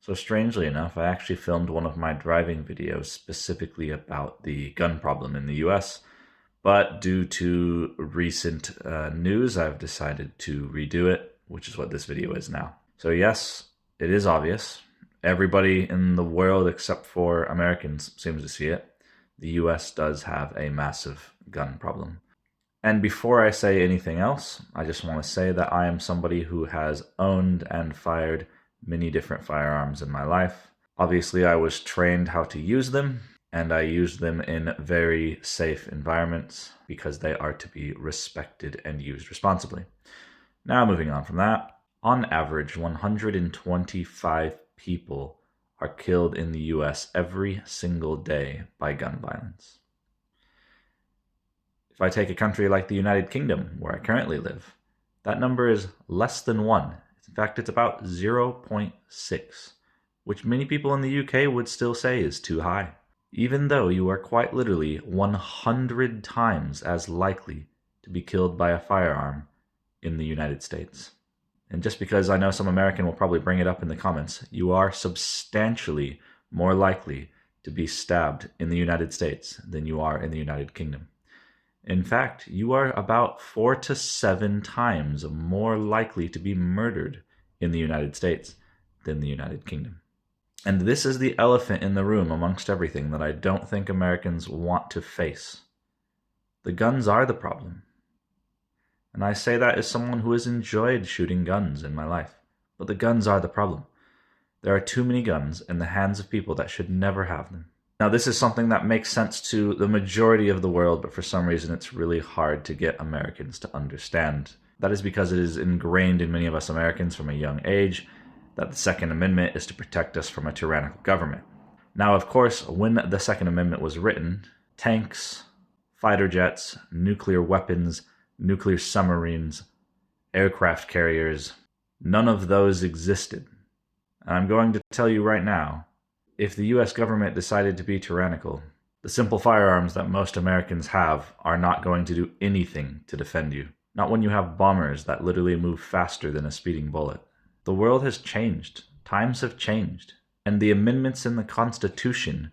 So strangely enough, I actually filmed one of my driving videos specifically about the gun problem in the US, but due to recent news, I've decided to redo it, which is what this video is now. So yes, it is obvious. Everybody in the world except for Americans seems to see it. The US does have a massive gun problem. And before I say anything else, I just want to say that I am somebody who has owned and fired many different firearms in my life. Obviously, I was trained how to use them, and I use them in very safe environments because they are to be respected and used responsibly. Now, moving on from that, on average, 125 people are killed in the US every single day by gun violence. If I take a country like the United Kingdom, where I currently live, that number is less than 1. In fact, it's about 0.6, which many people in the UK would still say is too high, even though you are quite literally 100 times as likely to be killed by a firearm in the United States. And just because I know some American will probably bring it up in the comments, you are substantially more likely to be stabbed in the United States than you are in the United Kingdom. In fact, you are about 4 to 7 times more likely to be murdered in the United States than the United Kingdom. And this is the elephant in the room amongst everything that I don't think Americans want to face. The guns are the problem. And I say that as someone who has enjoyed shooting guns in my life. But the guns are the problem. There are too many guns in the hands of people that should never have them. Now, this is something that makes sense to the majority of the world, but for some reason it's really hard to get Americans to understand. That is because it is ingrained in many of us Americans from a young age that the Second Amendment is to protect us from a tyrannical government. Now, of course, when the Second Amendment was written, tanks, fighter jets, nuclear weapons, nuclear submarines, aircraft carriers, none of those existed. And I'm going to tell you right now, if the US government decided to be tyrannical, the simple firearms that most Americans have are not going to do anything to defend you. Not when you have bombers that literally move faster than a speeding bullet. The world has changed. Times have changed. And the amendments in the Constitution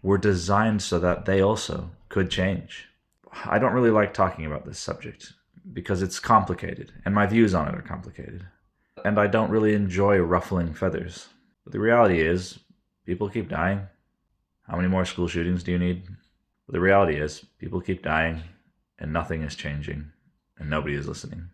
were designed so that they also could change. I don't really like talking about this subject because it's complicated, and my views on it are complicated. And I don't really enjoy ruffling feathers. But the reality is, people keep dying. How many more school shootings do you need? But the reality is, people keep dying, and nothing is changing, and nobody is listening.